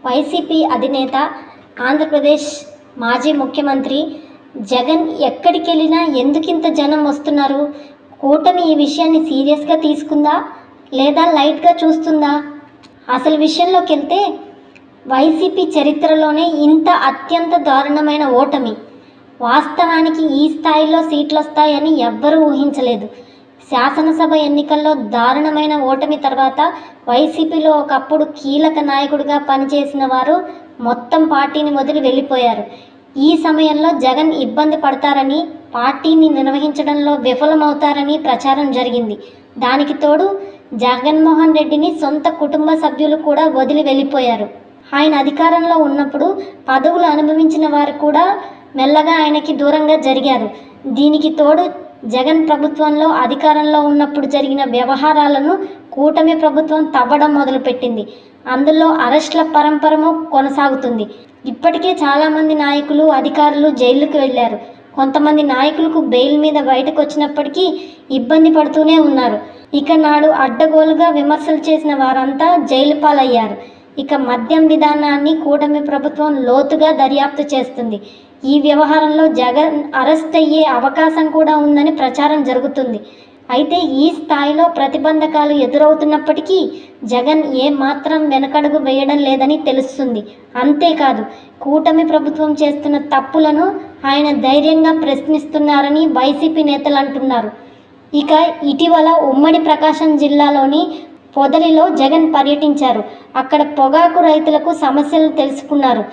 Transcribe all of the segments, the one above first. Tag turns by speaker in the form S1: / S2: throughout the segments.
S1: YCP అధినేత ఆంధ్రప్రదేశ్ మాజీ ముఖ్యమంత్రి జగన్ ఎక్కడికెళ్ళినా ఎందుకింత జనం వస్తున్నారు? కూటమి ఈ విషయాన్ని సీరియస్గా తీసుకుందా లేదా లైట్గా చూస్తుందా? అసలు విషయంలోకి వెళ్తే వైసీపీ చరిత్రలోనే ఇంత అత్యంత దారుణమైన ఓటమి. వాస్తవానికి ఈ స్థాయిలో సీట్లు వస్తాయని ఎవ్వరూ ఊహించలేదు. శాసనసభ ఎన్నికల్లో దారుణమైన ఓటమి తర్వాత వైసీపీలో ఒకప్పుడు కీలక నాయకుడిగా పనిచేసిన వారు మొత్తం పార్టీని వదిలి వెళ్ళిపోయారు. ఈ సమయంలో జగన్ ఇబ్బంది పడతారని, పార్టీని నిర్వహించడంలో విఫలమవుతారని ప్రచారం జరిగింది. దానికి తోడు జగన్మోహన్ రెడ్డిని సొంత కుటుంబ సభ్యులు కూడా వదిలి వెళ్ళిపోయారు. ఆయన అధికారంలో ఉన్నప్పుడు పదవులు అనుభవించిన వారు కూడా మెల్లగా ఆయనకి దూరంగా జరిగారు. దీనికి తోడు జగన్ ప్రభుత్వంలో అధికారంలో ఉన్నప్పుడు జరిగిన వ్యవహారాలను కూటమి ప్రభుత్వం తవ్వడం మొదలుపెట్టింది. అందులో అరెస్టుల పరంపరము కొనసాగుతుంది. ఇప్పటికే చాలామంది నాయకులు, అధికారులు జైలుకు వెళ్ళారు. కొంతమంది నాయకులకు బెయిల్ మీద బయటకు వచ్చినప్పటికీ ఇబ్బంది పడుతూనే ఉన్నారు. ఇక నాడు అడ్డగోలుగా విమర్శలు చేసిన వారంతా జైలు పాలయ్యారు. ఇక మద్యం విధానాన్ని కూటమి ప్రభుత్వం లోతుగా దర్యాప్తు చేస్తుంది. ఈ వ్యవహారంలో జగన్ అరెస్ట్ అయ్యే అవకాశం కూడా ఉందని ప్రచారం జరుగుతుంది. అయితే ఈ స్థాయిలో ప్రతిబంధకాలు ఎదురవుతున్నప్పటికీ జగన్ ఏమాత్రం వెనకడుగు వేయడం లేదని తెలుస్తుంది. అంతేకాదు, కూటమి ప్రభుత్వం చేస్తున్న తప్పులను ఆయన ధైర్యంగా ప్రశ్నిస్తున్నారని వైసీపీ నేతలు అంటున్నారు. ఇక ఇటీవల ఉమ్మడి ప్రకాశం జిల్లాలోని పొదలిలో జగన్ పర్యటించారు. అక్కడ పొగాకు రైతులకు సమస్యలు తెలుసుకున్నారు.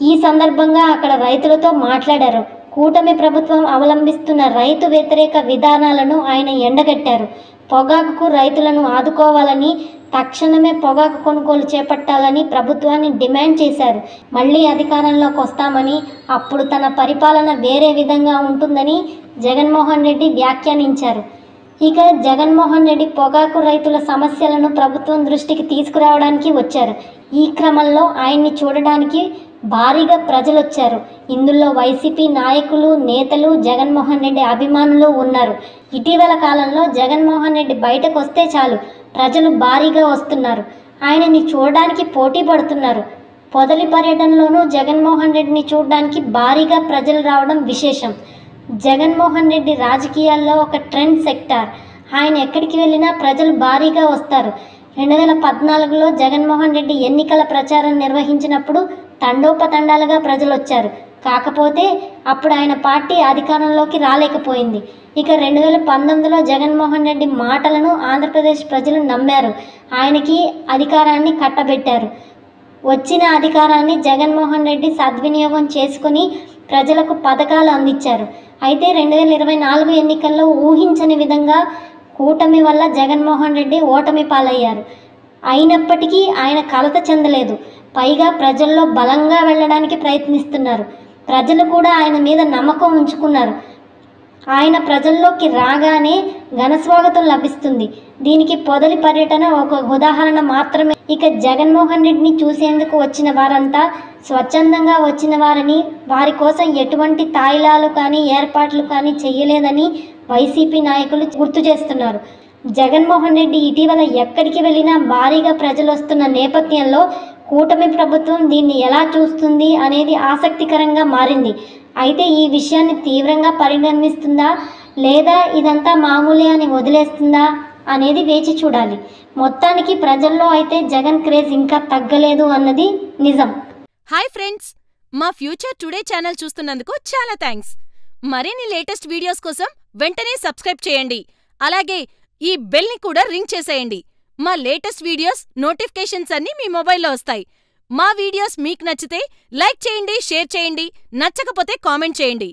S1: ఈ సందర్భంగా అక్కడ రైతులతో మాట్లాడారు. కూటమి ప్రభుత్వం అవలంబిస్తున్న రైతు వ్యతిరేక విధానాలను ఆయన ఎండగట్టారు. పొగాకు రైతులను ఆదుకోవాలని, తక్షణమే పొగాకు కొనుగోలు చేపట్టాలని ప్రభుత్వాన్ని డిమాండ్ చేశారు. మళ్ళీ అధికారంలోకి వస్తామని, అప్పుడు తన పరిపాలన వేరే విధంగా ఉంటుందని జగన్మోహన్ రెడ్డి వ్యాఖ్యానించారు. ఇక జగన్మోహన్ రెడ్డి పొగాకు రైతుల సమస్యలను ప్రభుత్వం దృష్టికి తీసుకురావడానికి వచ్చారు. ఈ క్రమంలో ఆయన్ని చూడడానికి భారీగా ప్రజలు వచ్చారు. ఇందులో వైసీపీ నాయకులు, నేతలు, జగన్మోహన్ రెడ్డి అభిమానులు ఉన్నారు. ఇటీవల కాలంలో జగన్మోహన్ రెడ్డి బయటకు వస్తే చాలు ప్రజలు భారీగా వస్తున్నారు. ఆయనని చూడడానికి పోటీ పడుతున్నారు. పొదలి పర్యటనలోనూ జగన్మోహన్ రెడ్డిని చూడడానికి భారీగా ప్రజలు రావడం విశేషం. జగన్మోహన్ రెడ్డి రాజకీయాల్లో ఒక ట్రెండ్ సెక్టార్. ఆయన ఎక్కడికి వెళ్ళినా ప్రజలు భారీగా వస్తారు. 2014లో జగన్మోహన్ రెడ్డి ఎన్నికల ప్రచారం నిర్వహించినప్పుడు తండోపతండాలుగా ప్రజలు వచ్చారు. కాకపోతే అప్పుడు ఆయన పార్టీ అధికారంలోకి రాలేకపోయింది. ఇక 2019లో జగన్మోహన్ రెడ్డి మాటలను ఆంధ్రప్రదేశ్ ప్రజలు నమ్మారు. ఆయనకి అధికారాన్ని కట్టబెట్టారు. వచ్చిన అధికారాన్ని జగన్మోహన్ రెడ్డి సద్వినియోగం చేసుకుని ప్రజలకు పథకాలు అందించారు. అయితే 2024 ఎన్నికల్లో ఊహించని విధంగా కూటమి వల్ల జగన్మోహన్ రెడ్డి ఓటమి పాలయ్యారు. అయినప్పటికీ ఆయన కలత చెందలేదు. పైగా ప్రజల్లో బలంగా వెళ్ళడానికి ప్రయత్నిస్తున్నారు. ప్రజలు కూడా ఆయన మీద నమ్మకం ఉంచుకున్నారు. ఆయన ప్రజల్లోకి రాగానే ఘనస్వాగతం లభిస్తుంది. దీనికి పొదలి పర్యటన ఒక ఉదాహరణ మాత్రమే. ఇక జగన్మోహన్ రెడ్డిని చూసేందుకు వచ్చిన వారంతా స్వచ్ఛందంగా వచ్చిన వారని, వారి కోసం ఎటువంటి తాయిలాలు కానీ ఏర్పాట్లు కానీ చేయలేదని వైసీపీ నాయకులు గుర్తు చేస్తున్నారు. జగన్మోహన్ రెడ్డి ఇటీవల ఎక్కడికి వెళ్ళినా భారీగా ప్రజలు వస్తున్న నేపథ్యంలో కూటమి ప్రభుత్వం దీన్ని ఎలా చూస్తుంది అనేది ఆసక్తికరంగా మారింది. అయితే ఈ విషయాన్ని తీవ్రంగా పరిగణిస్తుందా లేదా ఇదంతా మామూలే అని వదిలేస్తుందా అనేది వేచి చూడాలి. మొత్తానికి ప్రజల్లో అయితే జగన్ క్రేజ్ ఇంకా తగ్గలేదు అన్నది నిజం.
S2: హాయ్ ఫ్రెండ్స్, మా ఫ్యూచర్ టుడే ఛానల్ చూస్తున్నందుకు చాలా థ్యాంక్స్. మరిన్ని లేటెస్ట్ వీడియోస్ కోసం వెంటనే సబ్స్క్రైబ్ చేయండి. అలాగే ఈ బెల్ని కూడా రింగ్ చేసేయండి. మా లేటెస్ట్ వీడియోస్ నోటిఫికేషన్స్ అన్నీ మీ మొబైల్లో వస్తాయి. మా వీడియోస్ మీకు నచ్చితే లైక్ చేయండి, షేర్ చేయండి, నచ్చకపోతే కామెంట్ చేయండి.